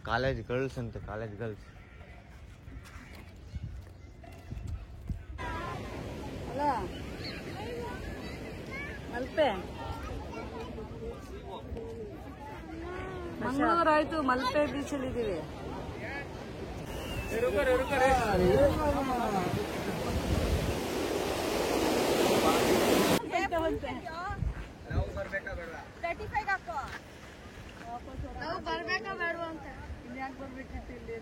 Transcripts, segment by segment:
College girls ಅಂತ, college girls. Malpe Mangaluru ಆಯ್ತು, ಮಲ್ಪೆ ಬೀಚಲ್ಲಿ ಇದೀವಿ. ಬರ್ಬೇಕಾ ಬೇಡ ಅಂತ ಯಾಕೆ ಬರ್ಬೇಕಿತ್ತು ಇಲ್ಲಿ?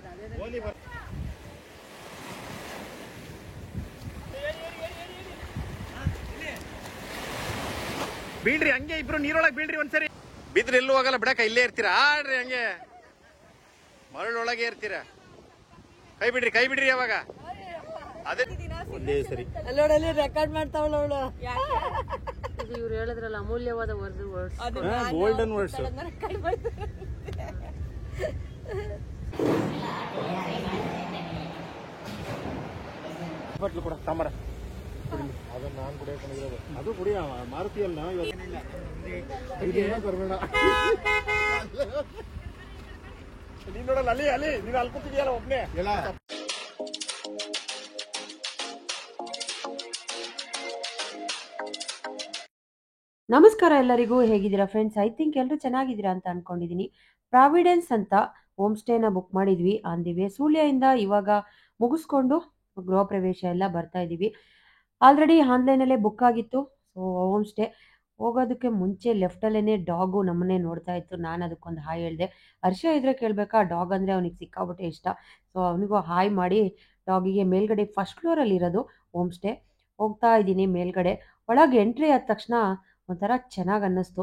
ಬೀಳ್ರಿ ಹಂಗೆ, ಇಬ್ರು ನೀರೊಳಗೆ ಬೀಳ್ರಿ ಒಂದ್ಸರಿ. ಬಿದ್ರೆ ಎಲ್ಲೂ ಹೋಗಲ್ಲ ಬಿಡಕ, ಇಲ್ಲೇ ಇರ್ತೀರಾ. ಆಡ್ರಿ ಹಂಗೆ ಮರಳೊಳಗೆ ಇರ್ತೀರಾ. ಕೈ ಬಿಡ್ರಿ ಅವಾಗ. ಅದೇ ಒಂದೇ ಸರಿ ಅಲ್ಲೋಡಲ್ಲಿ ರೆಕಾರ್ಡ್ ಮಾಡ್ತಾವಳ ಅವಳು. ಇದು ಇವ್ರು ಹೇಳಿದ್ರಲ್ಲ ಅಮೂಲ್ಯವಾದ ಗೋಲ್ಡನ್ ವರ್ಡ್ಸ್. ಕೂಡ ಸಾಂಬಾರ ಅದನ್ನ ನಾನು ಕುಡಿಯೋದು, ಅದು ಕುಡಿಯ ಮಾರುತಿಯಲ್ಲ ಬರಬೇಡ. ನೀನ್ ನೋಡಲ್ಲ ಅಲ್ಲಿ ನೀನು ಅಲ್ಲಿ ಕೂತಿದ್ಯಲ್ಲ ಒಬ್ನೇ. ನಮಸ್ಕಾರ ಎಲ್ಲರಿಗೂ, ಹೇಗಿದ್ದೀರಾ ಫ್ರೆಂಡ್ಸ್? ಐ ಥಿಂಕ್ ಎಲ್ಲರೂ ಚೆನ್ನಾಗಿದ್ದೀರಾ ಅಂತ ಅನ್ಕೊಂಡಿದ್ದೀನಿ. ಪ್ರಾವಿಡೆನ್ಸ್ ಅಂತ ಹೋಮ್ ಸ್ಟೇನ ಬುಕ್ ಮಾಡಿದ್ವಿ ಆನ್ ದಿ ವೇ. ಸುಳ್ಯದಿಂದ ಇವಾಗ ಮುಗಿಸ್ಕೊಂಡು ಗೃಹ ಪ್ರವೇಶ ಎಲ್ಲ ಬರ್ತಾ ಇದ್ದೀವಿ. ಆಲ್ರೆಡಿ ಆನ್ಲೈನಲ್ಲೇ ಬುಕ್ ಆಗಿತ್ತು. ಸೊ ಹೋಮ್ ಸ್ಟೇ ಹೋಗೋದಕ್ಕೆ ಮುಂಚೆ ಲೆಫ್ಟಲ್ಲೇ ಡಾಗು ನಮ್ಮನ್ನೇ ನೋಡ್ತಾ ಇತ್ತು. ನಾನು ಅದಕ್ಕೊಂದು ಹಾಯ್ ಹೇಳಿದೆ. ಹರ್ಷ ಇದ್ರೆ ಕೇಳಬೇಕಾ, ಡಾಗ್ ಅಂದರೆ ಅವನಿಗೆ ಸಿಕ್ಕಾಬಿಟ್ಟೆ ಇಷ್ಟ. ಸೊ ಅವನಿಗೂ ಹಾಯ್ ಮಾಡಿ ಡಾಗಿಗೆ ಮೇಲ್ಗಡೆ ಫಸ್ಟ್ ಫ್ಲೋರಲ್ಲಿ ಇರೋದು ಹೋಮ್ ಸ್ಟೇ. ಹೋಗ್ತಾ ಇದ್ದೀನಿ ಮೇಲ್ಗಡೆ. ಒಳಗೆ ಎಂಟ್ರಿ ಆದ ತಕ್ಷಣ ಒಂಥರ ಚೆನ್ನಾಗಿ ಅನ್ನಿಸ್ತು.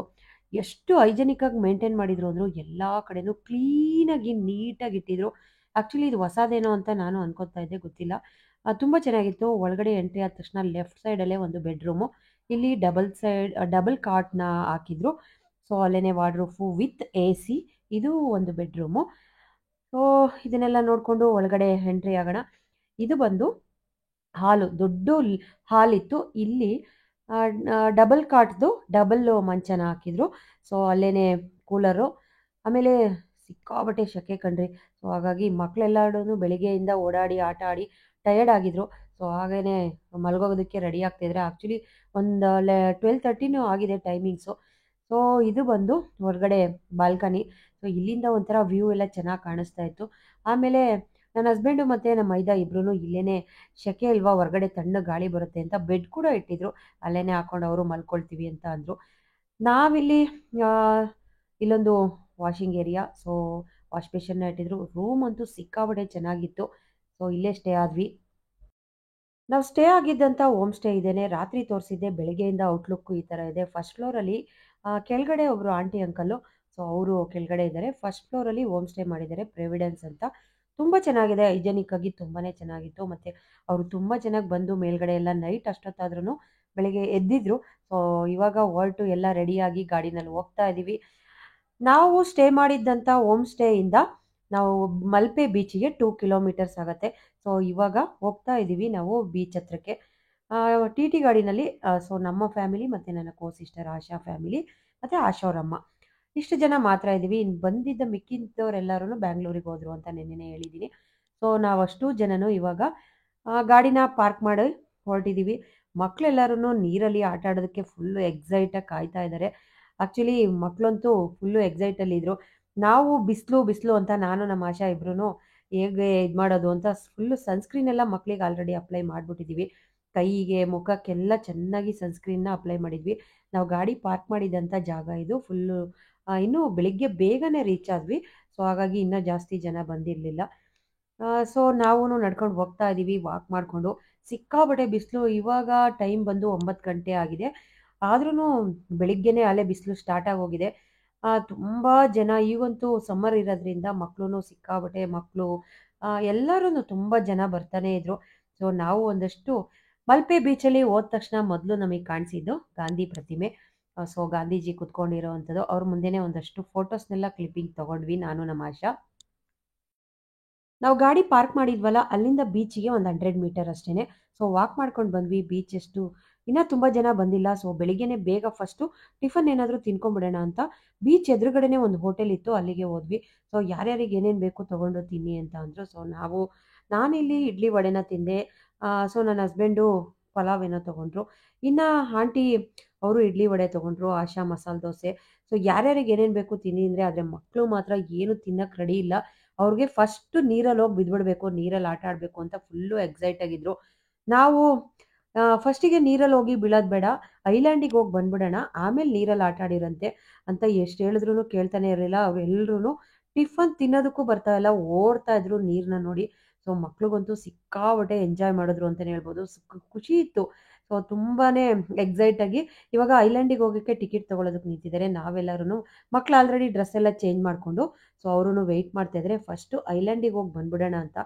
ಎಷ್ಟು ಹೈಜೆನಿಕ್ಕಾಗಿ ಮೇಂಟೈನ್ ಮಾಡಿದ್ರು ಅಂದರು. ಎಲ್ಲ ಕಡೆನೂ ಕ್ಲೀನಾಗಿ ನೀಟಾಗಿ ಇಟ್ಟಿದ್ರು. ಆ್ಯಕ್ಚುಲಿ ಇದು ಹೊಸದೇನೋ ಅಂತ ನಾನು ಅನ್ಕೋತಾ ಇದ್ದೆ, ಗೊತ್ತಿಲ್ಲ. ತುಂಬ ಚೆನ್ನಾಗಿತ್ತು. ಒಳಗಡೆ ಎಂಟ್ರಿ ಆದ ತಕ್ಷಣ ಲೆಫ್ಟ್ ಸೈಡಲ್ಲೇ ಒಂದು ಬೆಡ್ರೂಮು. ಇಲ್ಲಿ ಡಬಲ್ ಕಾಟ್ನ ಹಾಕಿದ್ರು. ಸೊ ಅಲ್ಲೇ ವಾರ್ಡ್ರೋಬು ವಿತ್ AC. ಇದು ಒಂದು ಬೆಡ್ರೂಮು. ಸೊ ಇದನ್ನೆಲ್ಲ ನೋಡಿಕೊಂಡು ಒಳಗಡೆ ಎಂಟ್ರಿ ಆಗೋಣ. ಇದು ಬಂದು ಹಾಲು, ದೊಡ್ಡ ಹಾಲಿತ್ತು. ಇಲ್ಲಿ ಡಬಲ್ ಕಾಟ್ದು ಡಬಲ್ ಮಂಚನ ಹಾಕಿದ್ರು. ಸೊ ಅಲ್ಲೇ ಕೂಲರು. ಆಮೇಲೆ ಸಿಕ್ಕಾಬಟ್ಟೆ ಶೆಕೆ ಕಣ್ರಿ. ಸೊ ಹಾಗಾಗಿ ಮಕ್ಕಳೆಲ್ಲರೂ ಬೆಳಿಗ್ಗೆಯಿಂದ ಓಡಾಡಿ ಆಟ ಆಡಿ ಟಯರ್ಡ್ ಆಗಿದ್ರು. ಸೊ ಹಾಗೇ ಮಲಗೋಗೋದಕ್ಕೆ ರೆಡಿ ಆಗ್ತಾಯಿದ್ರೆ. ಆ್ಯಕ್ಚುಲಿ ಒಂದು 12:30 ಆಗಿದೆ ಟೈಮಿಂಗ್ಸು. ಸೊ ಇದು ಬಂದು ಹೊರಗಡೆ ಬಾಲ್ಕನಿ. ಸೊ ಇಲ್ಲಿಂದ ಒಂಥರ ವ್ಯೂ ಎಲ್ಲ ಚೆನ್ನಾಗಿ ಕಾಣಿಸ್ತಾ ಇತ್ತು. ಆಮೇಲೆ ನನ್ನ ಹಸ್ಬೆಂಡು ಮತ್ತು ನಮ್ಮ ಮೈದಾ ಇಬ್ಬರೂ ಇಲ್ಲೇ ಶೆಕೆ ಅಲ್ವಾ, ಹೊರಗಡೆ ತಣ್ಣ ಗಾಳಿ ಬರುತ್ತೆ ಅಂತ ಬೆಡ್ ಕೂಡ ಇಟ್ಟಿದ್ರು. ಅಲ್ಲೇ ಹಾಕೊಂಡು ಅವರು ಮಲ್ಕೊಳ್ತೀವಿ ಅಂತ ಅಂದರು. ನಾವಿಲ್ಲಿ ಇಲ್ಲೊಂದು ವಾಷಿಂಗ್ ಏರಿಯಾ, ಸೊ ವಾಶ್ ಬೇಷನ್ನ ಇಟ್ಟಿದ್ರು. ರೂಮ್ ಅಂತೂ ಸಿಕ್ಕಾಬಟ್ಟೆ ಚೆನ್ನಾಗಿತ್ತು. ಸೊ ಇಲ್ಲೇ ಸ್ಟೇ ಆದ್ವಿ. ನಾವು ಸ್ಟೇ ಆಗಿದ್ದಂಥ ಹೋಮ್ ಸ್ಟೇ ಇದೇನೆ. ರಾತ್ರಿ ತೋರಿಸಿದ್ದೆ, ಬೆಳಗ್ಗೆಯಿಂದ ಔಟ್ಲುಕ್ಕು ಈ ಥರ ಇದೆ. ಫಸ್ಟ್ ಫ್ಲೋರಲ್ಲಿ ಕೆಳಗಡೆ ಒಬ್ಬರು ಆಂಟಿ ಅಂಕಲು, ಸೊ ಅವರು ಕೆಳಗಡೆ ಇದ್ದಾರೆ. ಫಸ್ಟ್ ಫ್ಲೋರಲ್ಲಿ ಹೋಮ್ ಸ್ಟೇ ಮಾಡಿದ್ದಾರೆ, ಪ್ರಾವಿಡೆನ್ಸ್ ಅಂತ. ತುಂಬ ಚೆನ್ನಾಗಿದೆ, ಹೈಜೆನಿಕ್ಕಾಗಿ ತುಂಬಾ ಚೆನ್ನಾಗಿತ್ತು. ಮತ್ತು ಅವರು ತುಂಬ ಚೆನ್ನಾಗಿ ಬಂದು ಮೇಲ್ಗಡೆ ಎಲ್ಲ ನೈಟ್ ಅಷ್ಟೊತ್ತಾದ್ರೂ ಬೆಳಗ್ಗೆ ಎದ್ದಿದ್ರು. ಸೊ ಇವಾಗ ಹೊರಟು ಎಲ್ಲ ರೆಡಿಯಾಗಿ ಗಾಡಿನಲ್ಲಿ ಹೋಗ್ತಾ ಇದ್ದೀವಿ. ನಾವು ಸ್ಟೇ ಮಾಡಿದ್ದಂಥ ಹೋಮ್ ಸ್ಟೇಯಿಂದ ನಾವು ಮಲ್ಪೆ ಬೀಚಿಗೆ 2 ಕಿಲೋಮೀಟರ್ಸ್ ಆಗುತ್ತೆ. ಸೊ ಇವಾಗ ಹೋಗ್ತಾ ಇದ್ದೀವಿ ನಾವು ಬೀಚ್ ಹತ್ರಕ್ಕೆ. TT ಗಾಡಿನಲ್ಲಿ. ಸೊ ನಮ್ಮ ಫ್ಯಾಮಿಲಿ ಮತ್ತು ನನ್ನ ಸಿಸ್ಟರ್ ಆಶಾ ಫ್ಯಾಮಿಲಿ ಮತ್ತು ಆಶಾ ಅವರಮ್ಮ, ಇಷ್ಟು ಜನ ಮಾತ್ರ ಇದ್ದೀವಿ. ಇನ್ನು ಬಂದಿದ್ದ ಮಿಕ್ಕಿದ್ದವರೆಲ್ಲರೂ ಬ್ಯಾಂಗ್ಳೂರಿಗೆ ಹೋದರು ಅಂತ ನೆನ್ನೆನೇ ಹೇಳಿದ್ದೀನಿ. ಸೊ ನಾವಷ್ಟು ಜನನು ಇವಾಗ ಗಾಡಿನ ಪಾರ್ಕ್ ಮಾಡಿ ಹೊರಟಿದ್ದೀವಿ. ಮಕ್ಕಳೆಲ್ಲರೂ ನೀರಲ್ಲಿ ಆಟ ಆಡೋದಕ್ಕೆ ಫುಲ್ಲು ಎಕ್ಸೈಟಾಗಿ ಕಾಯ್ತಾ ಇದ್ದಾರೆ. ಆ್ಯಕ್ಚುಲಿ ಮಕ್ಕಳಂತೂ ಫುಲ್ಲು ಎಕ್ಸೈಟಲ್ಲಿದ್ದರು. ನಾವು ಬಿಸಿಲು ಅಂತ ನಾನು ನಮ್ಮ ಆಶಾ ಇಬ್ಬರೂ ಹೇಗೆ ಇದು ಮಾಡೋದು ಅಂತ ಫುಲ್ಲು ಸನ್ಸ್ಕ್ರೀನ್ ಎಲ್ಲ ಮಕ್ಕಳಿಗೆ ಆಲ್ರೆಡಿ ಅಪ್ಲೈ ಮಾಡಿಬಿಟ್ಟಿದ್ದೀವಿ. ಕೈಗೆ ಮುಖಕ್ಕೆಲ್ಲ ಚೆನ್ನಾಗಿ ಸನ್ಸ್ಕ್ರೀನ್ನ ಅಪ್ಲೈ ಮಾಡಿದ್ವಿ. ನಾವು ಗಾಡಿ ಪಾರ್ಕ್ ಮಾಡಿದಂಥ ಜಾಗ ಇದು. ಫುಲ್ಲು ಇನ್ನೂ ಬೆಳಿಗ್ಗೆ ಬೇಗನೆ ರೀಚ್ ಆದ್ವಿ. ಸೊ ಹಾಗಾಗಿ ಇನ್ನೂ ಜಾಸ್ತಿ ಜನ ಬಂದಿರಲಿಲ್ಲ. ಸೊ ನಾವು ನಡ್ಕೊಂಡು ಹೋಗ್ತಾ ಇದ್ದೀವಿ ವಾಕ್ ಮಾಡಿಕೊಂಡು. ಸಿಕ್ಕಾಬಟ್ಟೆ ಬಿಸಿಲು. ಇವಾಗ ಟೈಮ್ ಬಂದು 9 ಗಂಟೆ ಆಗಿದೆ. ಆದ್ರೂ ಬೆಳಿಗ್ಗೆನೇ ಅಲ್ಲೇ ಬಿಸಿಲು ಸ್ಟಾರ್ಟ್ ಆಗೋಗಿದೆ. ತುಂಬ ಜನ, ಈಗಂತೂ ಸಮ್ಮರ್ ಇರೋದ್ರಿಂದ ಮಕ್ಕಳು ಸಿಕ್ಕಾಬಟ್ಟೆ ಮಕ್ಕಳು ಎಲ್ಲರೂ ತುಂಬ ಜನ ಬರ್ತಾನೆ ಇದ್ರು. ಸೊ ನಾವು ಒಂದಷ್ಟು ಮಲ್ಪೆ ಬೀಚಲ್ಲಿ ಹೋದ ತಕ್ಷಣ ಮೊದಲು ನಮಗೆ ಕಾಣಿಸಿದ್ದು ಗಾಂಧಿ ಪ್ರತಿಮೆ. ಸೊ ಗಾಂಧೀಜಿ ಕುತ್ಕೊಂಡಿರೋ ಅಂಥದ್ದು. ಅವ್ರ ಮುಂದೆನೇ ಒಂದಷ್ಟು ಫೋಟೋಸ್ನೆಲ್ಲ ಕ್ಲಿಪ್ಪಿಂಗ್ ತೊಗೊಂಡ್ವಿ ನಾನು ನಮ್ಮ ಆಶಾ. ನಾವು ಗಾಡಿ ಪಾರ್ಕ್ ಮಾಡಿದ್ವಲ್ಲ, ಅಲ್ಲಿಂದ ಬೀಚಿಗೆ ಒಂದು 100 ಮೀಟರ್ ಅಷ್ಟೇ. ಸೊ ವಾಕ್ ಮಾಡ್ಕೊಂಡು ಬಂದ್ವಿ. ಬೀಚ್ ಎಷ್ಟು ಇನ್ನೂ ತುಂಬ ಜನ ಬಂದಿಲ್ಲ. ಸೊ ಬೆಳಿಗ್ಗೆನೇ ಬೇಗ ಫಸ್ಟು ಟಿಫನ್ ಏನಾದರೂ ತಿನ್ಕೊಂಬಿಡೋಣ ಅಂತ ಬೀಚ್ ಎದುರುಗಡೆನೇ ಒಂದು ಹೋಟೆಲ್ ಇತ್ತು, ಅಲ್ಲಿಗೆ ಹೋದ್ವಿ. ಸೊ ಯಾರ್ಯಾರಿಗೆ ಏನೇನು ಬೇಕು ತೊಗೊಂಡು ತಿನ್ನಿ ಅಂತ ಅಂದರು. ಸೊ ನಾನಿಲ್ಲಿ ಇಡ್ಲಿ ವಡೆನ ತಿಂದೆ. ಸೊ ನನ್ನ ಹಸ್ಬೆಂಡು ಪಲಾವ್ ಏನೋ ತೊಗೊಂಡ್ರು. ಇನ್ನು ಆಂಟಿ ಅವರು ಇಡ್ಲಿ ವಡೆ ತೊಗೊಂಡ್ರು, ಆಶಾ ಮಸಾಲೆ ದೋಸೆ. ಸೊ ಯಾರ್ಯಾರಿಗೆ ಏನೇನು ಬೇಕು ತಿನ್ನಿ ಅಂದರೆ, ಆದರೆ ಮಕ್ಕಳು ಮಾತ್ರ ಏನು ತಿನ್ನಕ್ಕೆ ರೆಡಿ ಇಲ್ಲ. ಅವ್ರಿಗೆ ಫಸ್ಟು ನೀರಲ್ಲಿ ಹೋಗಿ ಬಿದ್ದುಬಿಡ್ಬೇಕು, ನೀರಲ್ಲಿ ಆಟ ಆಡಬೇಕು ಅಂತ ಫುಲ್ಲು ಎಕ್ಸೈಟ್ ಆಗಿದ್ರು. ನಾವು ಫಸ್ಟಿಗೆ ನೀರಲ್ಲಿ ಹೋಗಿ ಬೀಳೋದು ಬೇಡ, ಐಲ್ಯಾಂಡಿಗೆ ಹೋಗಿ ಬಂದ್ಬಿಡೋಣ, ಆಮೇಲೆ ನೀರಲ್ಲಿ ಆಟ ಆಡಿರಂತೆ ಅಂತ ಎಷ್ಟು ಹೇಳಿದ್ರು ಕೇಳ್ತಾನೆ ಇರಲಿಲ್ಲ. ಅವರೆಲ್ಲರೂ ಟಿಫನ್ ತಿನ್ನೋದಕ್ಕೂ ಬರ್ತಾ ಇಲ್ಲ, ಓಡ್ತಾ ಇದ್ರು ನೀರನ್ನ ನೋಡಿ. ಸೊ ಮಕ್ಳಿಗಂತೂ ಸಿಕ್ಕಾಪಟ್ಟೆ ಎಂಜಾಯ್ ಮಾಡಿದ್ರು ಅಂತಲೇ ಹೇಳ್ಬೋದು. ಖುಷಿ ಇತ್ತು. ಸೊ ತುಂಬಾ ಎಕ್ಸೈಟಾಗಿ ಇವಾಗ ಐಲ್ಯಾಂಡಿಗೆ ಹೋಗೋಕ್ಕೆ ಟಿಕೆಟ್ ತೊಗೊಳೋದಕ್ಕೆ ನಿಂತಿದ್ದಾರೆ. ನಾವೆಲ್ಲರೂ ಮಕ್ಳು ಆಲ್ರೆಡಿ ಡ್ರೆಸ್ ಎಲ್ಲ ಚೇಂಜ್ ಮಾಡಿಕೊಂಡು ಸೊ ಅವರೂ ವೆಯ್ಟ್ ಮಾಡ್ತಾಯಿದ್ದಾರೆ. ಫಸ್ಟು ಐಲ್ಯಾಂಡಿಗೆ ಹೋಗಿ ಬಂದ್ಬಿಡೋಣ ಅಂತ.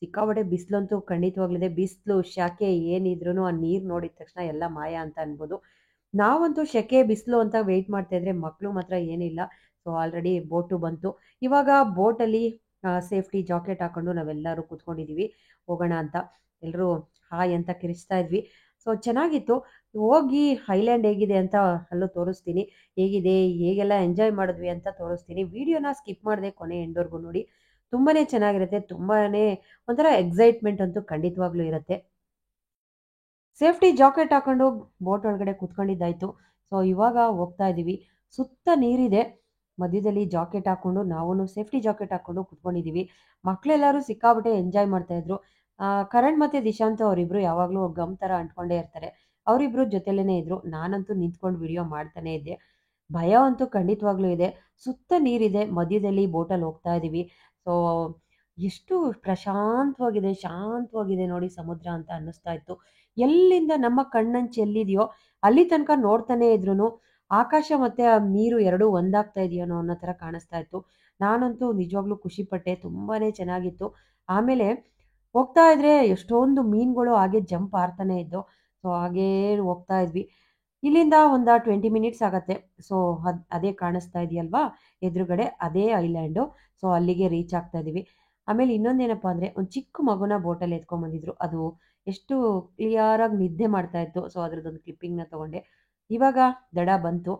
ಸಿಕ್ಕಾಪಟ್ಟೆ ಬಿಸಿಲಂತೂ ಖಂಡಿತವಾಗ್ಲಿದೆ. ಬಿಸಿಲು ಶೆಕೆ ಏನಿದ್ರೂ ಆ ನೀರು ನೋಡಿದ ತಕ್ಷಣ ಎಲ್ಲ ಮಾಯ ಅಂತ ಅನ್ಬೋದು. ನಾವಂತೂ ಶೆಕೆ ಬಿಸಿಲು ಅಂತ ವೆಯ್ಟ್ ಮಾಡ್ತಾಯಿದ್ರೆ, ಮಕ್ಕಳು ಮಾತ್ರ ಏನಿಲ್ಲ. ಸೊ ಆಲ್ರೆಡಿ ಬೋಟು ಬಂತು. ಇವಾಗ ಬೋಟಲ್ಲಿ ಸೇಫ್ಟಿ ಜಾಕೆಟ್ ಹಾಕ್ಕೊಂಡು ನಾವೆಲ್ಲರೂ ಕೂತ್ಕೊಂಡಿದ್ದೀವಿ, ಹೋಗೋಣ ಅಂತ. ಎಲ್ಲರೂ ಹಾಯ್ ಅಂತ ಕಿರಿಸ್ತಾ ಇದ್ವಿ. ಸೊ ಚೆನ್ನಾಗಿತ್ತು. ಹೋಗಿ ಐಲ್ಯಾಂಡ್ ಹೇಗಿದೆ ಅಂತ ಅಲ್ಲೂ ತೋರಿಸ್ತೀನಿ. ಹೇಗಿದೆ, ಹೇಗೆಲ್ಲ ಎಂಜಾಯ್ ಮಾಡಿದ್ವಿ ಅಂತ ತೋರಿಸ್ತೀನಿ. ವಿಡಿಯೋನ ಸ್ಕಿಪ್ ಮಾಡದೆ ಕೊನೆ ಎಂಡ್ವರೆಗೂ ನೋಡಿ. ತುಂಬಾ ಚೆನ್ನಾಗಿರುತ್ತೆ. ತುಂಬಾ ಒಂಥರ ಎಕ್ಸೈಟ್ಮೆಂಟ್ ಅಂತೂ ಖಂಡಿತವಾಗ್ಲೂ ಇರುತ್ತೆ. ಸೇಫ್ಟಿ ಜಾಕೆಟ್ ಹಾಕೊಂಡು ಬೋಟ್ ಒಳಗಡೆ ಕೂತ್ಕೊಂಡಿದ್ದಾಯಿತು. ಸೊ ಇವಾಗ ಹೋಗ್ತಾ ಇದ್ದೀವಿ. ಸುತ್ತ ನೀರಿದೆ, ಮಧ್ಯದಲ್ಲಿ ಜಾಕೆಟ್ ಹಾಕ್ಕೊಂಡು ನಾವು ಸೇಫ್ಟಿ ಜಾಕೆಟ್ ಹಾಕ್ಕೊಂಡು ಕೂತ್ಕೊಂಡಿದ್ದೀವಿ. ಮಕ್ಕಳೆಲ್ಲರೂ ಸಿಕ್ಕಾಬಿಟ್ಟೆ ಎಂಜಾಯ್ ಮಾಡ್ತಾಯಿದ್ರು. ಕರಣ್ ಮತ್ತು ದಿಶಾಂತ್ ಅವರಿಬ್ಬರು ಯಾವಾಗಲೂ ಗಮ್ ಥರ ಅಂಟ್ಕೊಂಡೇ ಇರ್ತಾರೆ. ಅವರಿಬ್ಬರು ಜೊತೆಲೇ ಇದ್ದರು. ನಾನಂತೂ ನಿಂತ್ಕೊಂಡು ವಿಡಿಯೋ ಮಾಡ್ತಾನೇ ಇದ್ದೆ. ಭಯ ಅಂತೂ ಖಂಡಿತವಾಗ್ಲೂ ಇದೆ. ಸುತ್ತ ನೀರಿದೆ, ಮಧ್ಯದಲ್ಲಿ ಬೋಟಲ್ಲಿ ಹೋಗ್ತಾ ಇದ್ದೀವಿ. ಸೊ ಎಷ್ಟು ಪ್ರಶಾಂತವಾಗಿದೆ, ಶಾಂತವಾಗಿದೆ ನೋಡಿ ಸಮುದ್ರ ಅಂತ ಅನ್ನಿಸ್ತಾ ಇತ್ತು. ಎಲ್ಲಿಂದ ನಮ್ಮ ಕಣ್ಣಂಚು ಎಲ್ಲಿದೆಯೋ ಅಲ್ಲಿ ತನಕ ನೋಡ್ತಾನೆ ಇದ್ರು ಆಕಾಶ ಮತ್ತು ಆ ನೀರು ಎರಡೂ ಒಂದಾಗ್ತಾ ಇದೆಯೋ ಅನ್ನೋ ಥರ ಕಾಣಿಸ್ತಾ ಇತ್ತು. ನಾನಂತೂ ನಿಜವಾಗ್ಲೂ ಖುಷಿಪಟ್ಟೆ, ತುಂಬಾ ಚೆನ್ನಾಗಿತ್ತು. ಆಮೇಲೆ ಹೋಗ್ತಾ ಇದ್ರೆ ಎಷ್ಟೊಂದು ಮೀನುಗಳು ಹಾಗೆ ಜಂಪ್ ಆಡ್ತಾನೆ ಇದ್ದು. ಸೊ ಹಾಗೇ ಹೋಗ್ತಾ ಇದ್ವಿ. ಇಲ್ಲಿಂದ ಒಂದು 20 ಮಿನಿಟ್ಸ್ ಆಗುತ್ತೆ. ಸೊ ಅದೇ ಕಾಣಿಸ್ತಾ ಇದೆಯಲ್ವಾ ಎದುರುಗಡೆ, ಅದೇ ಐಲ್ಯಾಂಡು. ಸೊ ಅಲ್ಲಿಗೆ ರೀಚ್ ಆಗ್ತಾ ಇದ್ದೀವಿ. ಆಮೇಲೆ ಇನ್ನೊಂದೇನಪ್ಪ ಅಂದರೆ, ಒಂದು ಚಿಕ್ಕ ಮಗುನ ಬೋಟಲ್ಲಿ ಎತ್ಕೊಂಬಂದಿದ್ರು. ಅದು ಎಷ್ಟು ಕ್ಲಿಯರಾಗಿ ನಿದ್ದೆ ಮಾಡ್ತಾ ಇತ್ತು. ಸೊ ಅದ್ರದ್ದೊಂದು ಕ್ಲಿಪ್ಪಿಂಗ್ನ ತೊಗೊಂಡೆ. ಇವಾಗ ದಡ ಬಂತು,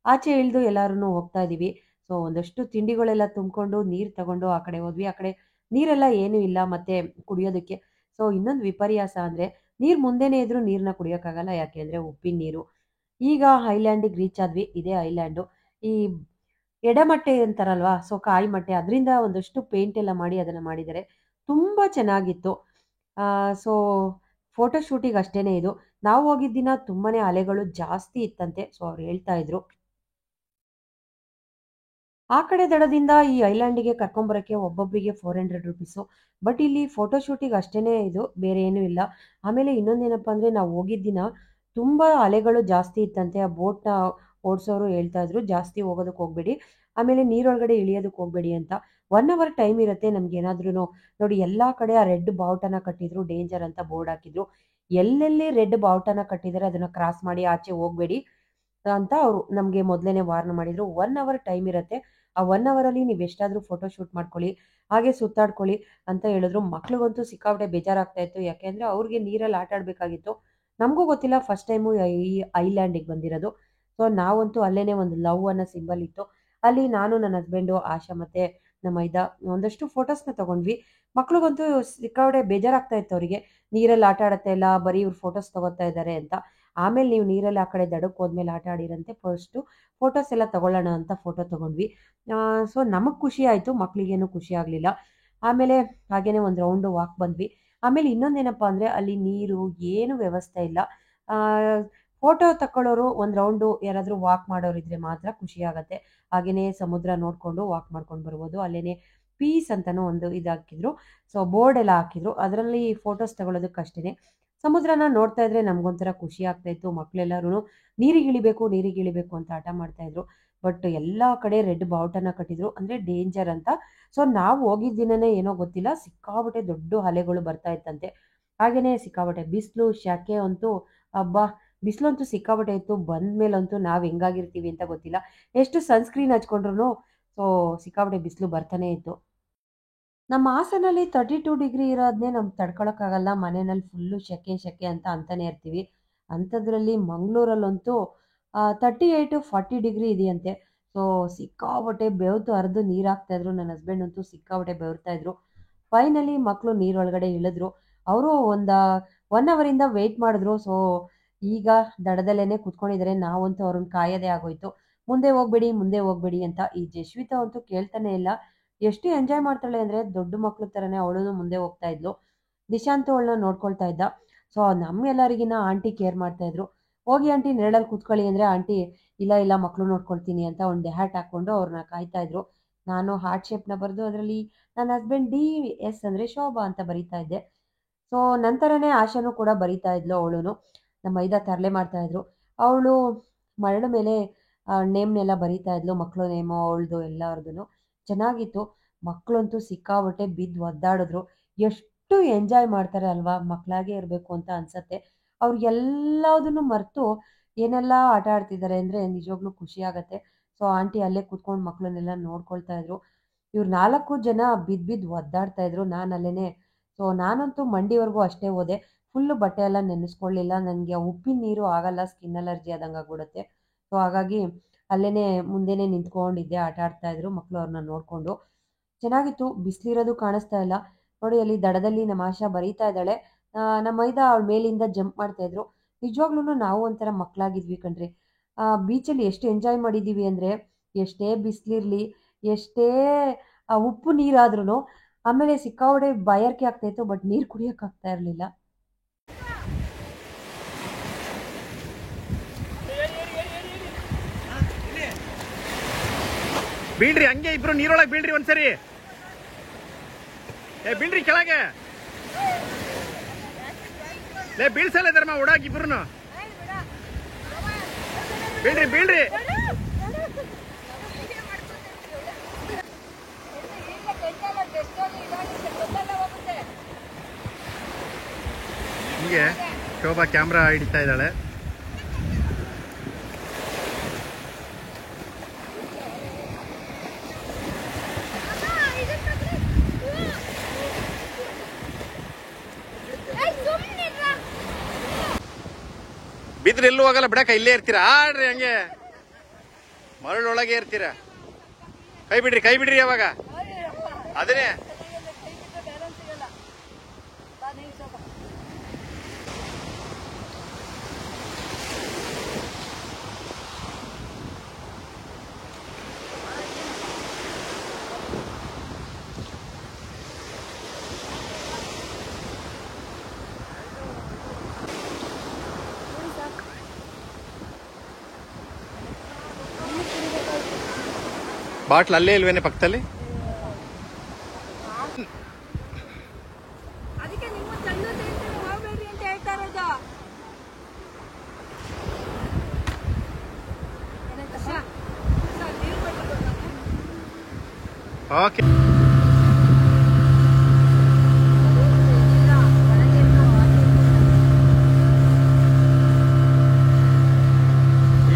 ಆಚೆ ಇಳಿದು ಎಲ್ಲರೂ ಹೋಗ್ತಾ ಇದ್ದೀವಿ. ಸೊ ಒಂದಷ್ಟು ತಿಂಡಿಗಳೆಲ್ಲ ತುಂಬಿಕೊಂಡು ನೀರು ತಗೊಂಡು ಆ ಕಡೆ ಹೋದ್ವಿ. ಆ ಕಡೆ ನೀರೆಲ್ಲ ಏನೂ ಇಲ್ಲ ಮತ್ತು ಕುಡಿಯೋದಕ್ಕೆ. ಸೊ ಇನ್ನೊಂದು ವಿಪರ್ಯಾಸ ಅಂದರೆ, ನೀರು ಮುಂದೆನೇ ಇದ್ದರೂ ನೀರನ್ನ ಕುಡಿಯೋಕ್ಕಾಗಲ್ಲ, ಯಾಕೆಂದರೆ ಉಪ್ಪಿನ ನೀರು. ಈಗ ಐಲ್ಯಾಂಡಿಗೆ ರೀಚ್ ಆದ್ವಿ. ಇದೇ ಐಲ್ಯಾಂಡು. ಈ ಎಡಮಟ್ಟೆ ಅಂತಾರಲ್ವಾ, ಸೊ ಕಾಯಿ ಮಟ್ಟೆ, ಅದರಿಂದ ಒಂದಷ್ಟು ಪೇಂಟ್ ಎಲ್ಲ ಮಾಡಿ ಅದನ್ನು ಮಾಡಿದ್ದಾರೆ. ತುಂಬ ಚೆನ್ನಾಗಿತ್ತು. ಸೊ ಫೋಟೋ ಶೂಟಿಗೆ ಅಷ್ಟೇ ಇದು. ನಾವು ಹೋಗಿದ್ದ ದಿನ ತುಂಬಾ ಅಲೆಗಳು ಜಾಸ್ತಿ ಇತ್ತಂತೆ. ಸೊ ಅವ್ರು ಹೇಳ್ತಾ ಇದ್ರು. ಆ ಕಡೆ ದಡದಿಂದ ಈ ಐಲ್ಯಾಂಡಿಗೆ ಕರ್ಕೊಂಬರೋಕ್ಕೆ ಒಬ್ಬೊಬ್ಬರಿಗೆ 400 ರುಪೀಸು. ಬಟ್ ಇಲ್ಲಿ ಫೋಟೋ ಶೂಟಿಗೆ ಅಷ್ಟೇ ಇದು, ಬೇರೆ ಏನೂ ಇಲ್ಲ. ಆಮೇಲೆ ಇನ್ನೊಂದೇನಪ್ಪ ಅಂದರೆ, ನಾವು ಹೋಗಿದ್ದ ದಿನ ತುಂಬ ಅಲೆಗಳು ಜಾಸ್ತಿ ಇತ್ತಂತೆ. ಆ ಬೋಟ್ನ ಓಡಿಸೋರು ಹೇಳ್ತಾ ಇದ್ರು, ಜಾಸ್ತಿ ಹೋಗೋದಕ್ಕೆ ಹೋಗಬೇಡಿ, ಆಮೇಲೆ ನೀರೊಳಗಡೆ ಇಳಿಯೋದಕ್ಕೆ ಹೋಗಬೇಡಿ ಅಂತ. 1 ಅವರ್ ಟೈಮ್ ಇರುತ್ತೆ ನಮಗೇನಾದ್ರೂ. ನೋಡಿ ಎಲ್ಲ ಕಡೆ ಆ ರೆಡ್ ಬಾವುಟನ ಕಟ್ಟಿದ್ರು, ಡೇಂಜರ್ ಅಂತ ಬೋರ್ಡ್ ಹಾಕಿದ್ರು. ಎಲ್ಲೆಲ್ಲಿ ರೆಡ್ ಬಾವುಟನ ಕಟ್ಟಿದ್ದಾರೆ ಅದನ್ನು ಕ್ರಾಸ್ ಮಾಡಿ ಆಚೆ ಹೋಗಬೇಡಿ ಅಂತ ಅವರು ನಮಗೆ ಮೊದಲೇ ವಾರ್ನ್ ಮಾಡಿದರು. 1 ಅವರ್ ಟೈಮ್ ಇರುತ್ತೆ. ಆ 1 ಅವರಲ್ಲಿ ನೀವು ಎಷ್ಟಾದರೂ ಫೋಟೋ ಶೂಟ್ ಮಾಡ್ಕೊಳ್ಳಿ, ಹಾಗೆ ಸುತ್ತಾಡ್ಕೊಳ್ಳಿ ಅಂತ ಹೇಳಿದ್ರು. ಮಕ್ಳಿಗಂತೂ ಸಿಕ್ಕಾಪಟ್ಟೆ ಬೇಜಾರಾಗ್ತಾ ಇತ್ತು, ಯಾಕೆಂದರೆ ಅವ್ರಿಗೆ ನೀರಲ್ಲಿ ಆಟ ಆಡಬೇಕಾಗಿತ್ತು. ನಮಗೂ ಗೊತ್ತಿಲ್ಲ, ಫಸ್ಟ್ ಟೈಮು ಈ ಐಲ್ಯಾಂಡಿಗೆ ಬಂದಿರೋದು. ಸೊ ನಾವಂತೂ ಅಲ್ಲೇ ಒಂದು ಲವ್ ಅನ್ನೋ ಸಿಂಬಲ್ ಇತ್ತು, ಅಲ್ಲಿ ನಾನು, ನನ್ನ ಹಸ್ಬೆಂಡು, ಆಶಾ ಮತ್ತು ನಮ್ಮ ಒಂದಷ್ಟು ಫೋಟೋಸ್ನ ತೊಗೊಂಡ್ವಿ. ಮಕ್ಳಿಗಂತೂ ಸಿಕ್ಕಾಪಟ್ಟೆ ಬೇಜಾರಾಗ್ತಾ ಇತ್ತು ಅವರಿಗೆ, ನೀರಲ್ಲಿ ಆಟ ಆಡುತ್ತಾ ಇಲ್ಲ, ಬರೀ ಇವ್ರು ಫೋಟೋಸ್ ತೊಗೋತಾ ಇದ್ದಾರೆ ಅಂತ. ಆಮೇಲೆ ನೀವು ನೀರಲ್ಲಿ ಆ ಕಡೆ ದಡಕ್ಕೆ ಹೋದ್ಮೇಲೆ ಆಟ ಆಡಿರಂತೆ, ಫಸ್ಟು ಫೋಟೋಸ್ ಎಲ್ಲ ತೊಗೊಳ್ಳೋಣ ಅಂತ ಫೋಟೋ ತೊಗೊಂಡ್ವಿ. ಸೊ ನಮಗೆ ಖುಷಿ ಆಯಿತು, ಮಕ್ಕಳಿಗೇನು ಖುಷಿ ಆಗಲಿಲ್ಲ. ಆಮೇಲೆ ಹಾಗೇ ಒಂದು ರೌಂಡು ವಾಕ್ ಬಂದ್ವಿ. ಆಮೇಲೆ ಇನ್ನೊಂದೇನಪ್ಪ ಅಂದರೆ, ಅಲ್ಲಿ ನೀರು ಏನು ವ್ಯವಸ್ಥೆ ಇಲ್ಲ. ಫೋಟೋ ತಗೊಳ್ಳೋರು ಒಂದು ರೌಂಡು ಯಾರಾದರೂ ವಾಕ್ ಮಾಡೋರಿದ್ರೆ ಮಾತ್ರ ಖುಷಿ ಆಗುತ್ತೆ. ಹಾಗೆಯೇ ಸಮುದ್ರ ನೋಡಿಕೊಂಡು ವಾಕ್ ಮಾಡ್ಕೊಂಡು ಬರ್ಬೋದು. ಅಲ್ಲೇ ಪೀಸ್ ಅಂತಲೂ ಒಂದು ಇದು ಹಾಕಿದ್ರು. ಸೊ ಬೋರ್ಡ್ ಎಲ್ಲ ಹಾಕಿದ್ರು, ಅದರಲ್ಲಿ ಫೋಟೋಸ್ ತಗೊಳ್ಳೋದಕ್ಕೆ ಅಷ್ಟೇ. ಸಮುದ್ರನ ನೋಡ್ತಾ ಇದ್ರೆ ನಮಗೊಂಥರ ಖುಷಿ ಆಗ್ತಾಯಿತ್ತು. ಮಕ್ಕಳೆಲ್ಲರೂ ನೀರಿಗಿಳಿಬೇಕು ಅಂತ ಹಠ ಮಾಡ್ತಾಯಿದ್ರು. ಬಟ್ ಎಲ್ಲ ಕಡೆ ರೆಡ್ ಬಾವುಟನ ಕಟ್ಟಿದ್ರು, ಅಂದರೆ ಡೇಂಜರ್ ಅಂತ. ಸೊ ನಾವು ಹೋಗಿದ್ದ ದಿನನೇ ಏನೋ ಗೊತ್ತಿಲ್ಲ, ಸಿಕ್ಕಾಪಟ್ಟೆ ದೊಡ್ಡ ಅಲೆಗಳು ಬರ್ತಾ ಇತ್ತಂತೆ. ಹಾಗೆಯೇ ಸಿಕ್ಕಾಪಟ್ಟೆ ಬಿಸಿಲು, ಶೆಕೆ ಅಂತೂ ಹಬ್ಬ, ಬಿಸಿಲಂತೂ ಸಿಕ್ಕಾಪಟ್ಟೆ ಇತ್ತು. ಬಂದ ಮೇಲಂತೂ ನಾವು ಹೆಂಗಾಗಿರ್ತೀವಿ ಅಂತ ಗೊತ್ತಿಲ್ಲ. ಎಷ್ಟು ಸನ್ಸ್ಕ್ರೀನ್ ಹಚ್ಕೊಂಡ್ರು ಸೊ ಸಿಕ್ಕಾಪಟ್ಟೆ ಬಿಸಿಲು ಬರ್ತಾನೆ ಇತ್ತು. ನಮ್ಮ ಹಾಸನಲ್ಲಿ 32 ಡಿಗ್ರಿ ಇರೋದನ್ನೇ ನಮ್ಗೆ ತಡ್ಕೊಳಕ್ಕಾಗಲ್ಲ. ಮನೆಯಲ್ಲಿ ಫುಲ್ಲು ಶೆಕೆ ಅಂತ ಅಂತಾನೆ ಇರ್ತೀವಿ. ಅಂಥದ್ರಲ್ಲಿ ಮಂಗಳೂರಲ್ಲಂತೂ 38-40 ಡಿಗ್ರಿ ಇದೆಯಂತೆ. ಸೊ ಸಿಕ್ಕಾಪಟ್ಟೆ ಬೆವ್ತು ಹರಿದು ನೀರು ಹಾಕ್ತಾಯಿದ್ರು. ನನ್ನ ಹಸ್ಬೆಂಡ್ ಅಂತೂ ಸಿಕ್ಕಾಪಟ್ಟೆ ಬೆವರ್ತಾ ಇದ್ರು. ಫೈನಲಿ ಮಕ್ಕಳು ನೀರೊಳಗಡೆ ಇಳಿದ್ರು. ಅವರು ಒಂದು 1 ಅವರಿಂದ ವೆಯ್ಟ್ ಮಾಡಿದ್ರು. ಸೊ ಈಗ ದಡದಲ್ಲೇ ಕುತ್ಕೊಂಡಿದ್ದಾರೆ. ನಾವಂತೂ ಅವ್ರನ್ನ ಕಾಯೋದೇ ಆಗೋಯ್ತು. ಮುಂದೆ ಹೋಗ್ಬೇಡಿ ಮುಂದೆ ಹೋಗ್ಬೇಡಿ ಅಂತ. ಈ ಜಶ್ವಿತಾ ಅಂತೂ ಕೇಳ್ತಾನೆ ಇಲ್ಲ. ಎಷ್ಟು ಎಂಜಾಯ್ ಮಾಡ್ತಾಳೆ ಅಂದರೆ ದೊಡ್ಡ ಮಕ್ಳ ಥರನೇ ಅವಳು ಮುಂದೆ ಹೋಗ್ತಾ ಇದ್ಲು. ನಿಶಾಂತ್ ಅವಳನ್ನ ನೋಡ್ಕೊಳ್ತಾ ಇದ್ದ. ಸೊ ನಮ್ಮೆಲ್ಲರಿಗಿನ್ನ ಆಂಟಿ ಕೇರ್ ಮಾಡ್ತಾಯಿದ್ರು. ಹೋಗಿ ಆಂಟಿ ನೆರಳಲ್ಲಿ ಕೂತ್ಕೊಳ್ಳಿ ಅಂದರೆ ಆಂಟಿ ಇಲ್ಲ ಇಲ್ಲ ಮಕ್ಕಳು ನೋಡ್ಕೊಳ್ತೀನಿ ಅಂತ ಒಂದು ಹ್ಯಾಟ್ ಹಾಕ್ಕೊಂಡು ಅವ್ರನ್ನ ಕಾಯ್ತಾ ಇದ್ರು. ನಾನು ಹಾರ್ಟ್ ಶೇಪ್ನ ಬರೆದು ಅದರಲ್ಲಿ ನನ್ನ ಹಸ್ಬೆಂಡ್ DS ಅಂದರೆ ಶೋಭಾ ಅಂತ ಬರೀತಾ ಇದ್ದೆ. ಸೊ ನಂತರನೇ ಆಶಾನು ಕೂಡ ಬರೀತಾ ಇದ್ಲು. ಅವಳು ನಮ್ಮ ಮೈದಾ ತರಲೆ ಮಾಡ್ತಾಯಿದ್ರು. ಅವಳು ಮರಳ ಮೇಲೆ ನೇಮ್ನೆಲ್ಲ ಬರೀತಾ ಇದ್ಲು. ಮಕ್ಕಳು ನೇಮು ಅವಳದು ಎಲ್ಲರದು ಚೆನ್ನಾಗಿತ್ತು. ಮಕ್ಕಳಂತೂ ಸಿಕ್ಕಾಬಟ್ಟೆ ಬಿದ್ದು ಒದ್ದಾಡಿದ್ರು. ಎಷ್ಟು ಎಂಜಾಯ್ ಮಾಡ್ತಾರೆ ಅಲ್ವಾ, ಮಕ್ಕಳಾಗೆ ಇರಬೇಕು ಅಂತ ಅನ್ಸತ್ತೆ. ಅವ್ರು ಎಲ್ಲದನ್ನು ಮರೆತು ಏನೆಲ್ಲ ಆಟ ಆಡ್ತಿದ್ದಾರೆ ಅಂದರೆ ನಿಜವಾಗ್ಲೂ ಖುಷಿ ಆಗತ್ತೆ. ಸೊ ಆಂಟಿ ಅಲ್ಲೇ ಕೂತ್ಕೊಂಡು ಮಕ್ಕಳನ್ನೆಲ್ಲ ನೋಡ್ಕೊಳ್ತಾ ಇದ್ರು. ಇವ್ರು 4 ಜನ ಬಿದ್ದು ಒದ್ದಾಡ್ತಾ ಇದ್ರು. ನಾನು ಅಲ್ಲೇ ಸೊ ನಾನಂತೂ ಮಂಡಿವರೆಗೂ ಅಷ್ಟೇ ಹೋದೆ. ಫುಲ್ಲು ಬಟ್ಟೆ ಎಲ್ಲ ನೆನೆಸ್ಕೊಳ್ಳಿಲ್ಲ. ನನಗೆ ಉಪ್ಪಿನ ನೀರು ಆಗಲ್ಲ, ಸ್ಕಿನ್ ಅಲರ್ಜಿ ಆದಂಗೆ ಆಗ್ಬಿಡುತ್ತೆ. ಸೊ ಹಾಗಾಗಿ ಅಲ್ಲೇ ಮುಂದೆನೇ ನಿಂತ್ಕೊಂಡಿದ್ದೆ. ಆಟ ಆಡ್ತಾ ಇದ್ರು ಮಕ್ಕಳು. ಅವ್ರನ್ನ ನೋಡಿಕೊಂಡು ಚೆನ್ನಾಗಿತ್ತು. ಬಿಸಿಲಿರೋದು ಕಾಣಿಸ್ತಾ ಇಲ್ಲ ನೋಡಿ. ಅಲ್ಲಿ ದಡದಲ್ಲಿ ನಮ್ಮ ಆಶಾ ಬರೀತಾ ಇದ್ದಾಳೆ. ನಮ್ಮ ಮೈದಾ ಅವಳ ಮೇಲಿಂದ ಜಂಪ್ ಮಾಡ್ತಾಯಿದ್ರು. ನಿಜವಾಗ್ಲೂ ನಾವು ಒಂಥರ ಮಕ್ಕಳಾಗಿದ್ವಿ ಕಣ್ರಿ. ಬೀಚಲ್ಲಿ ಎಷ್ಟು ಎಂಜಾಯ್ ಮಾಡಿದ್ದೀವಿ ಅಂದರೆ, ಎಷ್ಟೇ ಬಿಸಿಲಿರಲಿ, ಎಷ್ಟೇ ಉಪ್ಪು ನೀರಾದ್ರೂ ಆಮೇಲೆ ಸಿಕ್ಕಾಪಟ್ಟೆ ಬಾಯಾರಿಕೆ ಆಗ್ತಾಯಿತ್ತು. ಬಟ್ ನೀರು ಕುಡಿಯೋಕ್ಕಾಗ್ತಾ ಇರಲಿಲ್ಲ. ಬೀಳ್ರಿ ಹಂಗೆ ಇಬ್ರು ನೀರೊಳಗೆ ಬೀಳ್ರಿ ಒಂದ್ಸರಿ. ಬೀಳ್ರಿ ಕೆಳಗೆ. ಬೀಳ್ಸಲ್ಲ ಧರ್ಮ ಓಡಾಗಿ ಇಬ್ರು ಬೀಳ್ರಿ ಬೀಳ್ರಿ. ಹಿಂಗೆ ಶೋಭಾ ಕ್ಯಾಮ್ರಾ ಹಿಡಿತಾ ಇದ್ದಾಳೆ. ಬಿದ್ರೆ ಎಲ್ಲೂ ಹೋಗಲ್ಲ ಬಿಡಕ, ಇಲ್ಲೇ ಇರ್ತೀರಾ. ಆಡ್ರಿ ಹಂಗೆ ಮರಳೊಳಗೆ ಇರ್ತೀರಾ. ಕೈ ಬಿಡ್ರಿ ಯಾವಾಗ ಅದನ್ನೇ. ಬಾಟ್ಲ್ ಅಲ್ಲೇ ಇಲ್ವೇನೆ ಪಕ್ಕದಲ್ಲಿ? ಅದಕ್ಕೆ ನಿಮ್ಮ ಚಂದ ಹೋಗ್ಬೇಡ್ರಿ ಅಂತ ಹೇಳ್ತಾ ಇರೋದು. ಓಕೆ.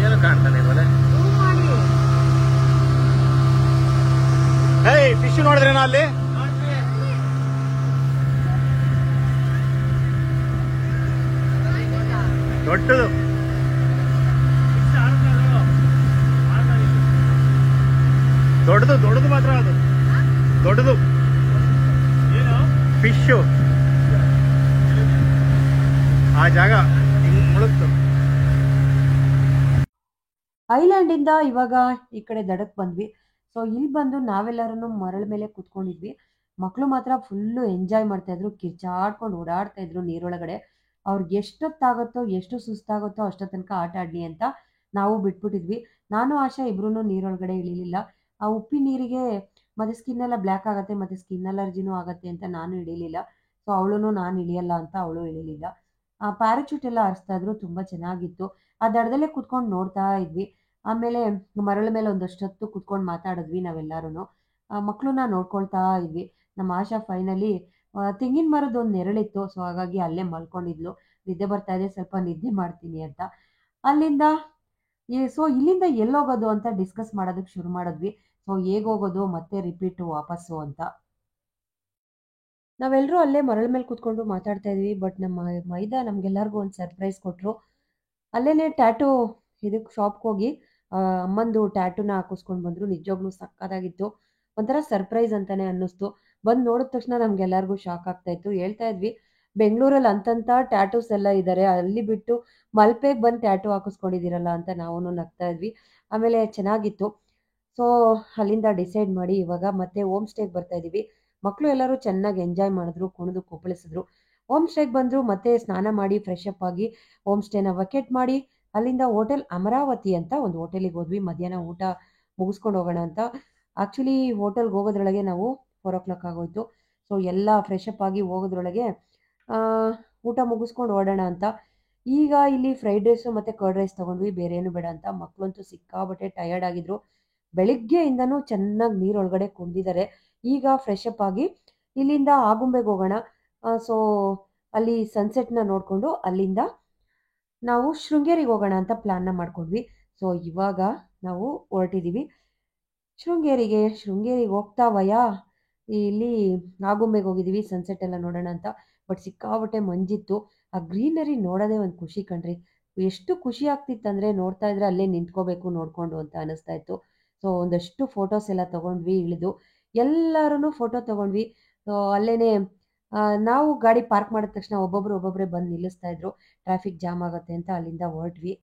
ಏನು ಕಾಣ್ತಾನೆ ಇವಾಗ? ಫಿಶ್ ನೋಡಿದ್ರೇನೋ ಅಲ್ಲಿ? ದೊಡ್ಡದು ದೊಡ್ಡದು ಮಾತ್ರ ಅದು ದೊಡ್ಡದು ಫಿಶ್. ಆ ಜಾಗ ಮುಳುಗ್ತು. ಐಲ್ಯಾಂಡಿಂದ ಇವಾಗ ಈ ಕಡೆ ದಡಕ್ಕೆ ಬಂದ್ವಿ. ಸೊ ಇಲ್ಲಿ ಬಂದು ನಾವೆಲ್ಲರೂ ಮರಳ ಮೇಲೆ ಕೂತ್ಕೊಂಡಿದ್ವಿ. ಮಕ್ಕಳು ಮಾತ್ರ ಫುಲ್ಲು ಎಂಜಾಯ್ ಮಾಡ್ತಾಯಿದ್ರು. ಕಿರ್ಚಾಡ್ಕೊಂಡು ಓಡಾಡ್ತಾಯಿದ್ರು ನೀರೊಳಗಡೆ. ಅವ್ರಿಗೆ ಎಷ್ಟೊತ್ತಾಗುತ್ತೋ ಎಷ್ಟು ಸುಸ್ತಾಗುತ್ತೋ ಅಷ್ಟೋ ತನಕ ಆಟ ಆಡಲಿ ಅಂತ ನಾವು ಬಿಟ್ಬಿಟ್ಟಿದ್ವಿ. ನಾನು ಆಶಾ ಇಬ್ರೂ ನೀರೊಳಗಡೆ ಇಳಿಲಿಲ್ಲ. ಆ ಉಪ್ಪಿನ ನೀರಿಗೆ ಮತ್ತು ಸ್ಕಿನ್ನೆಲ್ಲ ಬ್ಲ್ಯಾಕ್ ಆಗುತ್ತೆ ಮತ್ತು ಸ್ಕಿನ್ ಅಲರ್ಜಿನೂ ಆಗುತ್ತೆ ಅಂತ ನಾನು ಇಳಿಲಿಲ್ಲ. ಸೊ ಅವಳು ನಾನು ಇಳಿಯಲ್ಲ ಅಂತ ಅವಳು ಇಳಿಲಿಲ್ಲ. ಪ್ಯಾರಾಚೂಟ್ ಎಲ್ಲ ಹಾರಿಸ್ತಾಯಿದ್ರು. ತುಂಬ ಚೆನ್ನಾಗಿತ್ತು. ಆ ದಡದಲ್ಲೇ ಕೂತ್ಕೊಂಡು ನೋಡ್ತಾ ಇದ್ವಿ. ಆಮೇಲೆ ಮರಳ ಮೇಲೆ ಒಂದಷ್ಟೊತ್ತು ಕೂತ್ಕೊಂಡು ಮಾತಾಡಿದ್ವಿ ನಾವೆಲ್ಲರೂ. ಮಕ್ಕಳನ್ನ ನೋಡ್ಕೊಳ್ತಾ ಇದ್ವಿ. ನಮ್ಮ ಆಶಾ ಫೈನಲಿ ತೆಂಗಿನ ಮರದ ಒಂದು ನೆರಳಿತ್ತು. ಸೊ ಹಾಗಾಗಿ ಅಲ್ಲೇ ಮಲ್ಕೊಂಡಿದ್ಲು. ನಿದ್ದೆ ಬರ್ತಾ ಇದೆ, ಸ್ವಲ್ಪ ನಿದ್ದೆ ಮಾಡ್ತೀನಿ ಅಂತ. ಅಲ್ಲಿಂದ ಸೊ ಇಲ್ಲಿಂದ ಎಲ್ಲೋಗೋದು ಅಂತ ಡಿಸ್ಕಸ್ ಮಾಡೋದಕ್ಕೆ ಶುರು ಮಾಡಿದ್ವಿ. ಸೊ ಹೇಗೆ ಹೋಗೋದು ಮತ್ತೆ ರಿಪೀಟು ವಾಪಸ್ಸು ಅಂತ. ನಾವೆಲ್ಲರೂ ಅಲ್ಲೇ ಮರಳ ಮೇಲೆ ಕೂತ್ಕೊಂಡು ಮಾತಾಡ್ತಾ ಇದ್ವಿ. ಬಟ್ ನಮ್ಮ ಮೈದಾ ನಮಗೆಲ್ಲರಿಗೂ ಒಂದು ಸರ್ಪ್ರೈಸ್ ಕೊಟ್ಟರು. ಅಲ್ಲೇನೆ ಟ್ಯಾಟೂ ಇದಕ್ಕೆ ಶಾಪ್ಗೆ ಹೋಗಿ ಅಮ್ಮಂದು ಟ್ಯಾಟೂನ ಹಾಕಿಸ್ಕೊಂಡು ಬಂದರು. ನಿಜವಾಗ್ಲೂ ಸಕ್ಕತ್ತಾಗಿತ್ತು. ಒಂಥರ ಸರ್ಪ್ರೈಸ್ ಅಂತಾನೆ ಅನ್ನಿಸ್ತು. ಬಂದು ನೋಡಿದ ತಕ್ಷಣ ನಮ್ಗೆಲ್ಲರಿಗೂ ಶಾಕ್ ಆಗ್ತಾ ಇತ್ತು. ಹೇಳ್ತಾ ಇದ್ವಿ, ಬೆಂಗಳೂರಲ್ಲಿ ಅಂತಂತ ಟ್ಯಾಟೂಸ್ ಎಲ್ಲ ಇದ್ದಾರೆ, ಅಲ್ಲಿ ಬಿಟ್ಟು ಮಲ್ಪೆಗೆ ಬಂದು ಟ್ಯಾಟೂ ಹಾಕಿಸ್ಕೊಂಡಿದ್ದೀರಲ್ಲ ಅಂತ ನಾವು ನಗ್ತಾ ಇದ್ವಿ. ಆಮೇಲೆ ಚೆನ್ನಾಗಿತ್ತು. ಸೊ ಅಲ್ಲಿಂದ ಡಿಸೈಡ್ ಮಾಡಿ ಇವಾಗ ಮತ್ತೆ ಹೋಮ್ ಸ್ಟೇಗೆ ಬರ್ತಾ ಇದ್ದೀವಿ. ಮಕ್ಕಳು ಎಲ್ಲರೂ ಚೆನ್ನಾಗಿ ಎಂಜಾಯ್ ಮಾಡಿದ್ರು, ಕುಣಿದು ಕುಪ್ಪಳಿಸಿದ್ರು. ಹೋಮ್ ಸ್ಟೇಗೆ ಬಂದರು, ಮತ್ತೆ ಸ್ನಾನ ಮಾಡಿ ಫ್ರೆಶ್ ಅಪ್ ಆಗಿ ಹೋಮ್ ಸ್ಟೇನ ವಕೆಟ್ ಮಾಡಿ ಅಲ್ಲಿಂದ ಹೋಟೆಲ್ ಅಮರಾವತಿ ಅಂತ ಒಂದು ಹೋಟೆಲಿಗೆ ಹೋದ್ವಿ. ಮಧ್ಯಾಹ್ನ ಊಟ ಮುಗಿಸ್ಕೊಂಡು ಹೋಗೋಣ ಅಂತ. ಆ್ಯಕ್ಚುಲಿ ಹೋಟೆಲ್ಗೆ ಹೋಗೋದ್ರೊಳಗೆ ನಾವು 4 ಆಗೋಯ್ತು. ಸೊ ಎಲ್ಲ ಫ್ರೆಶ್ ಅಪ್ ಆಗಿ ಹೋಗೋದ್ರೊಳಗೆ ಊಟ ಮುಗಿಸ್ಕೊಂಡು ಓಡೋಣ ಅಂತ. ಈಗ ಇಲ್ಲಿ ಫ್ರೈಡ್ ರೈಸು ಮತ್ತು ಕರ್ಡ್ ರೈಸ್ ತೊಗೊಂಡ್ವಿ, ಬೇರೆ ಏನು ಬೇಡ ಅಂತ. ಮಕ್ಕಳಂತೂ ಸಿಕ್ಕಾಬಟ್ಟೆ ಟಯರ್ಡ್ ಆಗಿದ್ರು. ಬೆಳಿಗ್ಗೆಯಿಂದನೂ ಚೆನ್ನಾಗಿ ನೀರೊಳಗಡೆ ಕುಂದಿದ್ದಾರೆ. ಈಗ ಫ್ರೆಶ್ ಅಪ್ ಆಗಿ ಇಲ್ಲಿಂದ ಆಗುಂಬೆಗೆ ಹೋಗೋಣ. ಸೊ ಅಲ್ಲಿ ಸನ್ಸೆಟ್ನ ನೋಡಿಕೊಂಡು ಅಲ್ಲಿಂದ ನಾವು ಶೃಂಗೇರಿಗೆ ಹೋಗೋಣ ಅಂತ ಪ್ಲ್ಯಾನ್ನ ಮಾಡ್ಕೊಂಡ್ವಿ. ಸೊ ಇವಾಗ ನಾವು ಹೊರಟಿದ್ದೀವಿ ಶೃಂಗೇರಿಗೆ ಹೋಗ್ತಾ ಇಲ್ಲಿ ಆಗುಂಬೆಗೆ ಹೋಗಿದ್ದೀವಿ ಸನ್ಸೆಟ್ ಎಲ್ಲ ನೋಡೋಣ ಅಂತ. ಬಟ್ ಸಿಕ್ಕಾಬಟ್ಟೆ ಮಂಜಿತ್ತು. ಆ ಗ್ರೀನರಿ ನೋಡೋದೇ ಒಂದು ಖುಷಿ ಕಣ್ರಿ. ಎಷ್ಟು ಖುಷಿ ಆಗ್ತಿತ್ತಂದರೆ ನೋಡ್ತಾ ಇದ್ರೆ ಅಲ್ಲೇ ನಿಂತ್ಕೋಬೇಕು ನೋಡಿಕೊಂಡು ಅಂತ ಅನ್ನಿಸ್ತಾ ಇತ್ತು. ಸೊ ಒಂದಷ್ಟು ಫೋಟೋಸ್ ಎಲ್ಲ ತೊಗೊಂಡ್ವಿ. ಇಳಿದು ಎಲ್ಲರೂ ಫೋಟೋ ತೊಗೊಂಡ್ವಿ. ಅಲ್ಲೇ ನಾವು ಗಾಡಿ ಪಾರ್ಕ್ ಮಾಡಿದ ತಕ್ಷಣ ಒಬ್ಬೊಬ್ಬರೇ ಬಂದು ನಿಲ್ಲಿಸ್ತಾ ಇದ್ರು, ಟ್ರಾಫಿಕ್ ಜಾಮ್ ಆಗುತ್ತೆ ಅಂತ. ಅಲ್ಲಿಂದ ಹೊರಟ್ವಿ.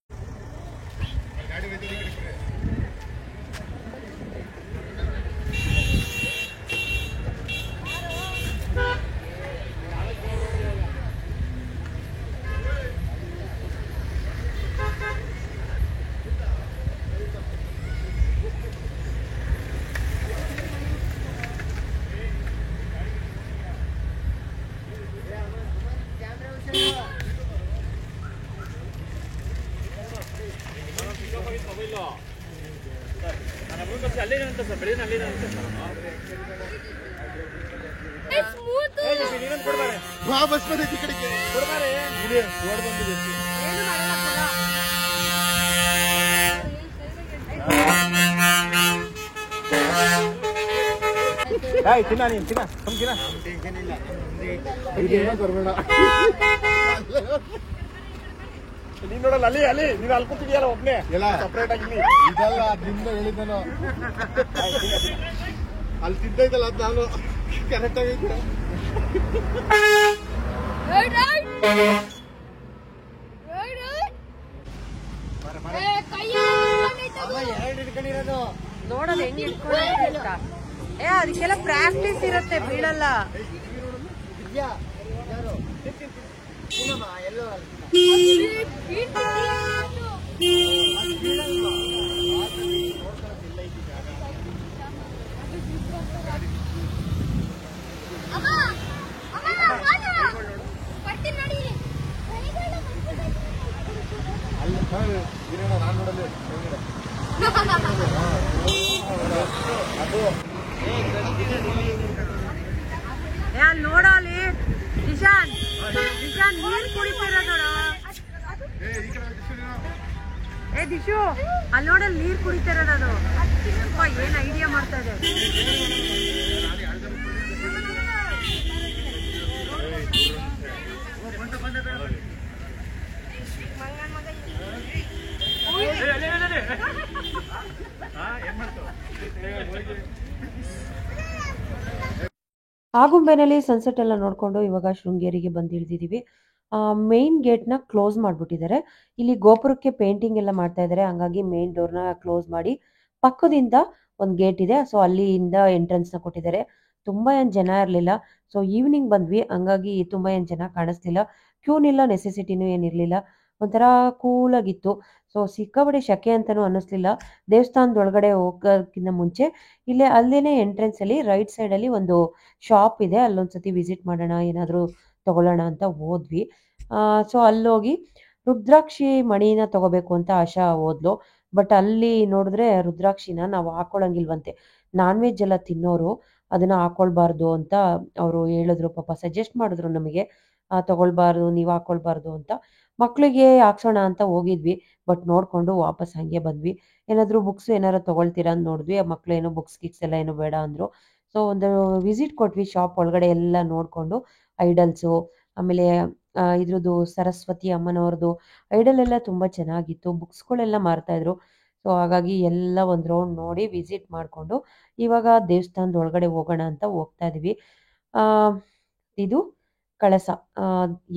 ತಿನ್ನ ನೀನು ತಿನ್ನ ನೀನ್ ನೋಡಲ್ಲ ಅಲ್ಲಿ ನೀನು ಅಲ್ಲಿ ಕೂತಿದ್ಯಲ್ಲ ಒಬ್ನೇ ಎಲ್ಲ ಸಪ್ರೇಟ್ ಆಗಿ ಇದೆಲ್ಲ ನಿಂದ ಹೇಳಿದ್ದಾನು ಅಲ್ಲಿ ತಿದ್ದೈತಲ್ಲ ಅದು ನಾನು ಕರೆಕ್ಟ್ ಆಗೈತೆ. ನೋಡೋದು ಹೆಂಗೆ ಇಟ್ಕೊಂಡು ಅದಕ್ಕೆಲ್ಲ ಪ್ರಾಕ್ಟೀಸ್ ಇರುತ್ತೆ, ಬೀಳಲ್ಲ. ನೋಡೋ ಅಲ್ಲಿ ನಿಶಾನ್ ನೀರು ಕುಡಿತೀರ ನೋಡ. ದಿಶು ಅಲ್ಲಿ ನೋಡಲ್ಲಿ ನೀರು ಕುಡಿತೀರೋದು. ಅದು ಏನ್ ಐಡಿಯಾ ಮಾಡ್ತಾ ಇದೆ. ಆಗುಂಬೆನಲ್ಲಿ ಸನ್ಸೆಟ್ ಎಲ್ಲ ನೋಡಿಕೊಂಡು ಇವಾಗ ಶೃಂಗೇರಿಗೆ ಬಂದು ಇಳಿದಿದ್ದೀವಿ. ಮೇನ್ ಗೇಟ್ನ ಕ್ಲೋಸ್ ಮಾಡಿಬಿಟ್ಟಿದ್ದಾರೆ. ಇಲ್ಲಿ ಗೋಪುರಕ್ಕೆ ಪೇಂಟಿಂಗ್ ಎಲ್ಲ ಮಾಡ್ತಾ ಇದ್ದಾರೆ, ಹಂಗಾಗಿ ಮೇನ್ ಡೋರ್ನ ಕ್ಲೋಸ್ ಮಾಡಿ ಪಕ್ಕದಿಂದ ಒಂದು ಗೇಟ್ ಇದೆ. ಸೊ ಅಲ್ಲಿಂದ ಎಂಟ್ರೆನ್ಸ್ನ ಕೊಟ್ಟಿದ್ದಾರೆ. ತುಂಬ ಏನು ಜನ ಇರಲಿಲ್ಲ. ಸೊ ಈವ್ನಿಂಗ್ ಬಂದ್ವಿ, ಹಂಗಾಗಿ ತುಂಬ ಏನು ಜನ ಕಾಣಿಸ್ಲಿಲ್ಲ. ಕ್ಯೂನಿಲ್ಲ, ನೆಸೆಸಿಟಿನೂ ಏನಿರಲಿಲ್ಲ. ಒಂಥರ ಕೂಲಾಗಿತ್ತು. ಸೊ ಸಿಕ್ಕಾಬಡೆ ಶೆಕೆ ಅಂತಲೂ ಅನ್ನಿಸ್ಲಿಲ್ಲ. ದೇವಸ್ಥಾನದೊಳಗಡೆ ಹೋಗೋಕ್ಕಿಂತ ಮುಂಚೆ ಅಲ್ಲೇನೆ ಎಂಟ್ರೆನ್ಸಲ್ಲಿ ರೈಟ್ ಸೈಡಲ್ಲಿ ಒಂದು ಶಾಪ್ ಇದೆ, ಅಲ್ಲೊಂದ್ಸತಿ ವಿಸಿಟ್ ಮಾಡೋಣ, ಏನಾದರೂ ತಗೊಳ್ಳೋಣ ಅಂತ ಹೋದ್ವಿ. ಸೊ ಅಲ್ಲೋಗಿ ರುದ್ರಾಕ್ಷಿ ಮಣಿನ ತಗೋಬೇಕು ಅಂತ ಆಶಾ ಹೋದ್ಲು. ಬಟ್ ಅಲ್ಲಿ ನೋಡಿದ್ರೆ ರುದ್ರಾಕ್ಷಿನ ನಾವು ಹಾಕೊಳ್ಳಂಗಿಲ್ವಂತೆ. ನಾನ್ ವೆಜ್ ಎಲ್ಲ ತಿನ್ನೋರು ಅದನ್ನು ಹಾಕೊಳ್ಬಾರ್ದು ಅಂತ ಅವರು ಹೇಳಿದ್ರು. ಪಾಪ ಸಜೆಸ್ಟ್ ಮಾಡಿದ್ರು ನಮಗೆ, ತಗೊಳ್ಬಾರ್ದು, ನೀವು ಹಾಕೊಳ್ಬಾರ್ದು ಅಂತ. ಮಕ್ಕಳಿಗೆ ಹಾಕ್ಸೋಣ ಅಂತ ಹೋಗಿದ್ವಿ, ಬಟ್ ನೋಡಿಕೊಂಡು ವಾಪಸ್ ಹಾಗೆ ಬಂದ್ವಿ. ಏನಾದರೂ ಬುಕ್ಸ್ ಏನಾರು ತೊಗೊಳ್ತೀರಾ ಅಂತ ನೋಡಿದ್ವಿ. ಆ ಮಕ್ಕಳು ಏನೋ ಬುಕ್ಸ್ ಗಿಕ್ಸ್ ಎಲ್ಲ ಏನೋ ಬೇಡ ಅಂದರು. ಸೊ ಒಂದು ವಿಸಿಟ್ ಕೊಟ್ವಿ ಶಾಪ್ ಒಳಗಡೆ ಎಲ್ಲ ನೋಡಿಕೊಂಡು. ಐಡಲ್ಸು ಆಮೇಲೆ ಇದ್ರದ್ದು ಸರಸ್ವತಿ ಅಮ್ಮನವ್ರದ್ದು ಐಡಲ್ ಎಲ್ಲ ತುಂಬ ಚೆನ್ನಾಗಿತ್ತು. ಬುಕ್ಸ್ಗಳೆಲ್ಲ ಮಾರ್ತಾಯಿದ್ರು. ಸೊ ಹಾಗಾಗಿ ಎಲ್ಲ ಒಂದು ರೌಂಡ್ ನೋಡಿ ವಿಸಿಟ್ ಮಾಡಿಕೊಂಡು ಇವಾಗ ದೇವಸ್ಥಾನದ ಒಳಗಡೆ ಹೋಗೋಣ ಅಂತ ಹೋಗ್ತಾ ಇದೀವಿ. ಆ, ಇದು ಕಳಸ. ಆ,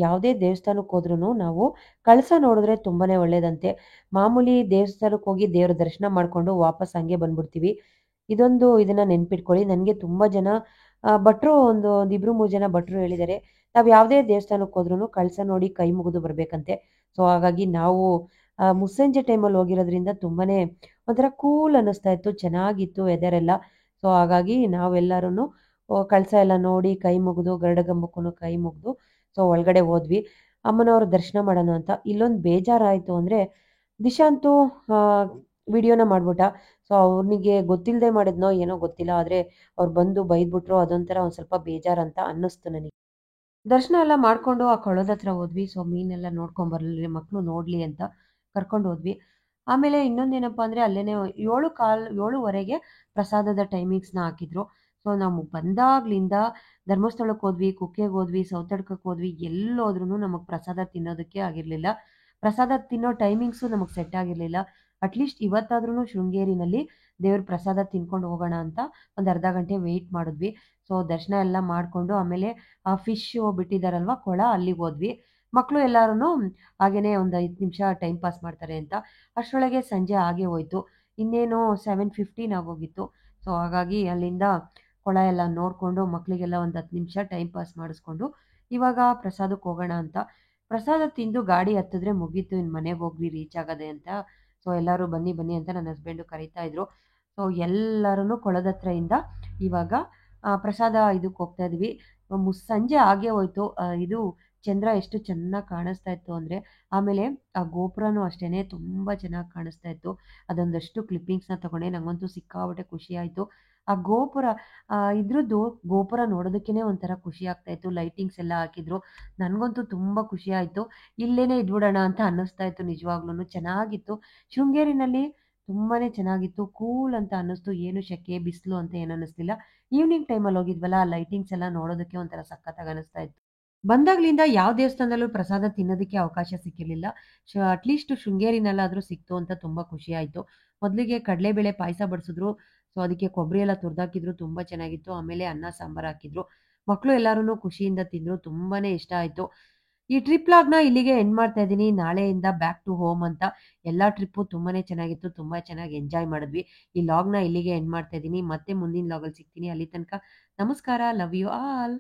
ಯಾವುದೇ ದೇವಸ್ಥಾನಕ್ಕೆ ಹೋದ್ರೂ ನಾವು ಕಳಸ ನೋಡಿದ್ರೆ ತುಂಬಾನೇ ಒಳ್ಳೇದಂತೆ. ಮಾಮೂಲಿ ದೇವಸ್ಥಾನಕ್ಕೆ ಹೋಗಿ ದೇವ್ರ ದರ್ಶನ ಮಾಡ್ಕೊಂಡು ವಾಪಸ್ ಹಂಗೆ ಬಂದ್ಬಿಡ್ತೀವಿ. ಇದನ್ನ ನೆನ್ಪಿಟ್ಕೊಳ್ಳಿ. ನನಗೆ ತುಂಬಾ ಜನ ಭಟ್ರು ಒಂದು ಇಬ್ರು ಮೂರು ಜನ ಭಟ್ರು ಹೇಳಿದ್ದಾರೆ, ನಾವು ಯಾವುದೇ ದೇವಸ್ಥಾನಕ್ಕೆ ಹೋದ್ರೂ ಕಳಸ ನೋಡಿ ಕೈ ಮುಗಿದು ಬರ್ಬೇಕಂತೆ. ಸೊ ಹಾಗಾಗಿ ನಾವು ಮುಸ್ಸಂಜೆ ಟೈಮಲ್ಲಿ ಹೋಗಿರೋದ್ರಿಂದ ತುಂಬಾನೇ ಒಂಥರ ಕೂಲ್ ಅನ್ನಿಸ್ತಾ ಇತ್ತು, ಚೆನ್ನಾಗಿತ್ತು ವೆದರ್ ಎಲ್ಲ. ಸೊ ಹಾಗಾಗಿ ನಾವೆಲ್ಲರೂ ಕಳಸ ಎಲ್ಲ ನೋಡಿ ಕೈ ಮುಗಿದು ಗರುಡಗಂಬಕ್ಕೂ ಕೈ ಮುಗಿದು ಸೊ ಒಳಗಡೆ ಹೋದ್ವಿ ಅಮ್ಮನವ್ರ ದರ್ಶನ ಮಾಡೋಣ ಅಂತ. ಇಲ್ಲೊಂದು ಬೇಜಾರಾಯಿತು ಅಂದರೆ ದಿಶಾಂತೂ ವಿಡಿಯೋನ ಮಾಡ್ಬಿಟ್ಟ. ಸೊ ಅವನಿಗೆ ಗೊತ್ತಿಲ್ಲದೆ ಮಾಡಿದ್ನೋ ಏನೋ ಗೊತ್ತಿಲ್ಲ, ಆದರೆ ಅವ್ರು ಬಂದು ಬೈದ್ಬಿಟ್ರು. ಅದೊಂಥರ ಒಂದು ಸ್ವಲ್ಪ ಬೇಜಾರಂತ ಅನ್ನಿಸ್ತು ನನಗೆ. ದರ್ಶನ ಎಲ್ಲ ಮಾಡಿಕೊಂಡು ಆ ಕೊಳದ ಹತ್ರ ಹೋದ್ವಿ. ಸೊ ಮೀನೆಲ್ಲ ನೋಡ್ಕೊಂಬರಲಿ ಮಕ್ಕಳು ನೋಡಲಿ ಅಂತ ಕರ್ಕೊಂಡು ಹೋದ್ವಿ. ಆಮೇಲೆ ಇನ್ನೊಂದೇನಪ್ಪ ಅಂದರೆ ಅಲ್ಲೇ 7:15 ಪ್ರಸಾದದ ಟೈಮಿಂಗ್ಸ್ನ ಹಾಕಿದ್ರು. ಸೊ ನಾವು ಬಂದಾಗ್ಲಿಂದ ಧರ್ಮಸ್ಥಳಕ್ಕೆ ಹೋದ್ವಿ, ಕುಕ್ಕೆಗೆ ಹೋದ್ವಿ, ಸೌತಡ್ಕಕ್ಕೆ ಹೋದ್ವಿ, ಎಲ್ಲೋದ್ರೂ ನಮಗೆ ಪ್ರಸಾದ ತಿನ್ನೋದಕ್ಕೆ ಆಗಿರಲಿಲ್ಲ. ಪ್ರಸಾದ ತಿನ್ನೋ ಟೈಮಿಂಗ್ಸು ನಮಗೆ ಸೆಟ್ ಆಗಿರಲಿಲ್ಲ. ಅಟ್ಲೀಸ್ಟ್ ಇವತ್ತಾದ್ರೂ ಶೃಂಗೇರಿನಲ್ಲಿ ದೇವ್ರ ಪ್ರಸಾದ ತಿನ್ಕೊಂಡು ಹೋಗೋಣ ಅಂತ ಒಂದು ಅರ್ಧ ಗಂಟೆ ವೆಯ್ಟ್ ಮಾಡಿದ್ವಿ. ಸೊ ದರ್ಶನ ಎಲ್ಲ ಮಾಡಿಕೊಂಡು ಆಮೇಲೆ ಆ ಫಿಶ್ ಬಿಟ್ಟಿದ್ದಾರಲ್ವ ಕೊಳ, ಅಲ್ಲಿಗೆ ಹೋದ್ವಿ. ಮಕ್ಕಳು ಎಲ್ಲರೂ ಹಾಗೇನೆ ಒಂದು 5 ನಿಮಿಷ ಟೈಮ್ ಪಾಸ್ ಮಾಡ್ತಾರೆ ಅಂತ. ಅಷ್ಟರೊಳಗೆ ಸಂಜೆ ಆಗೇ ಹೋಯ್ತು. ಇನ್ನೇನು 7:15 ಆಗೋಗಿತ್ತು. ಸೊ ಹಾಗಾಗಿ ಅಲ್ಲಿಂದ ಕೊಳ ಎಲ್ಲ ನೋಡಿಕೊಂಡು ಮಕ್ಕಳಿಗೆಲ್ಲ ಒಂದು 10 ನಿಮಿಷ ಟೈಮ್ ಪಾಸ್ ಮಾಡಿಸ್ಕೊಂಡು ಇವಾಗ ಪ್ರಸಾದಕ್ಕೆ ಹೋಗೋಣ ಅಂತ. ಪ್ರಸಾದ ತಿಂದು ಗಾಡಿ ಹತ್ತಿದ್ರೆ ಮುಗೀತು, ಇನ್ನು ಮನೆಗೆ ಹೋಗ್ವಿ ರೀಚ್ ಆಗದೆ ಅಂತ. ಸೊ ಎಲ್ಲರೂ ಬನ್ನಿ ಬನ್ನಿ ಅಂತ ನನ್ನ ಹಸ್ಬೆಂಡು ಕರೀತಾ ಇದ್ರು. ಸೊ ಎಲ್ಲರೂ ಕೊಳದ ಹತ್ರದಿಂದ ಇವಾಗ ಪ್ರಸಾದ ಇದಕ್ಕೆ ಹೋಗ್ತಾ ಇದ್ವಿ. ಸಂಜೆ ಆಗೇ ಹೋಯ್ತು. ಇದು ಚಂದ್ರ ಎಷ್ಟು ಚೆನ್ನಾಗಿ ಕಾಣಿಸ್ತಾ ಇತ್ತು ಅಂದರೆ, ಆಮೇಲೆ ಆ ಗೋಪುರನೂ ಅಷ್ಟೇ ತುಂಬ ಚೆನ್ನಾಗಿ ಕಾಣಿಸ್ತಾ ಇತ್ತು. ಅದೊಂದಷ್ಟು ಕ್ಲಿಪ್ಪಿಂಗ್ಸ್ನ ತಗೊಂಡೆ. ನನಗಂತೂ ಸಿಕ್ಕಾಪಟ್ಟೆ ಖುಷಿ ಆಯಿತು. ಆ ಗೋಪುರ ಇದ್ರದ್ದು ಗೋಪುರ ನೋಡೋದಕ್ಕೇ ಒಂಥರ ಖುಷಿ ಆಗ್ತಾ ಇತ್ತು. ಲೈಟಿಂಗ್ಸ್ ಎಲ್ಲ ಹಾಕಿದ್ರು. ನನಗಂತೂ ತುಂಬ ಖುಷಿ ಆಯಿತು. ಇಲ್ಲೇನೇ ಇದ್ಬಿಡೋಣ ಅಂತ ಅನ್ನಿಸ್ತಾ ಇತ್ತು. ನಿಜವಾಗ್ಲೂ ಚೆನ್ನಾಗಿತ್ತು. ಶೃಂಗೇರಿನಲ್ಲಿ ತುಂಬಾ ಚೆನ್ನಾಗಿತ್ತು. ಕೂಲ್ ಅಂತ ಅನ್ನಿಸ್ತು. ಏನು ಸೆಕೆ ಬಿಸಿಲು ಅಂತ ಏನು ಅನ್ನಿಸ್ಲಿಲ್ಲ. ಈವ್ನಿಂಗ್ ಟೈಮಲ್ಲಿ ಹೋಗಿದ್ವಲ್ಲ, ಆ ಲೈಟಿಂಗ್ಸ್ ಎಲ್ಲ ನೋಡೋದಕ್ಕೆ ಒಂಥರ ಸಖತ್ತಾಗಿ ಅನ್ನಿಸ್ತಾ ಇತ್ತು. ಬಂದಾಗ್ಲಿಂದ ಯಾವ ದೇವಸ್ಥಾನದಲ್ಲೂ ಪ್ರಸಾದ ತಿನ್ನೋದಕ್ಕೆ ಅವಕಾಶ ಸಿಕ್ಕಿರಲಿಲ್ಲ. ಅಟ್ಲೀಸ್ಟ್ ಶೃಂಗೇರಿನಲ್ಲಾದರೂ ಸಿಕ್ತು ಅಂತ ತುಂಬ ಖುಷಿ ಆಯಿತು. ಮೊದಲಿಗೆ ಕಡಲೆಬೇಳೆ ಪಾಯಸ ಬಡಿಸಿದ್ರು. ಸೊ ಅದಕ್ಕೆ ಕೊಬ್ಬರಿ ಎಲ್ಲ ತುರಿದಾಕಿದ್ರು, ತುಂಬ ಚೆನ್ನಾಗಿತ್ತು. ಆಮೇಲೆ ಅನ್ನ ಸಾಂಬಾರು ಹಾಕಿದ್ರು. ಮಕ್ಕಳು ಎಲ್ಲರೂ ಖುಷಿಯಿಂದ ತಿಂದರು. ತುಂಬಾ ಇಷ್ಟ ಆಯಿತು. ಈ ಟ್ರಿಪ್ ಲಾಗ್ನ ಇಲ್ಲಿಗೆ ಎಂಡ್ ಮಾಡ್ತಾ ಇದ್ದೀನಿ. ನಾಳೆಯಿಂದ ಬ್ಯಾಕ್ ಟು ಹೋಮ್ ಅಂತ. ಎಲ್ಲ ಟ್ರಿಪ್ಪು ತುಂಬಾ ಚೆನ್ನಾಗಿತ್ತು. ತುಂಬ ಚೆನ್ನಾಗಿ ಎಂಜಾಯ್ ಮಾಡಿದ್ವಿ. ಈ ಲಾಗ್ನ ಇಲ್ಲಿಗೆ ಎಂಡ್ ಮಾಡ್ತಾ ಇದ್ದೀನಿ. ಮತ್ತೆ ಮುಂದಿನ ಲಾಗಲ್ಲಿ ಸಿಗ್ತೀನಿ. ಅಲ್ಲಿ ತನಕ ನಮಸ್ಕಾರ. Love you all.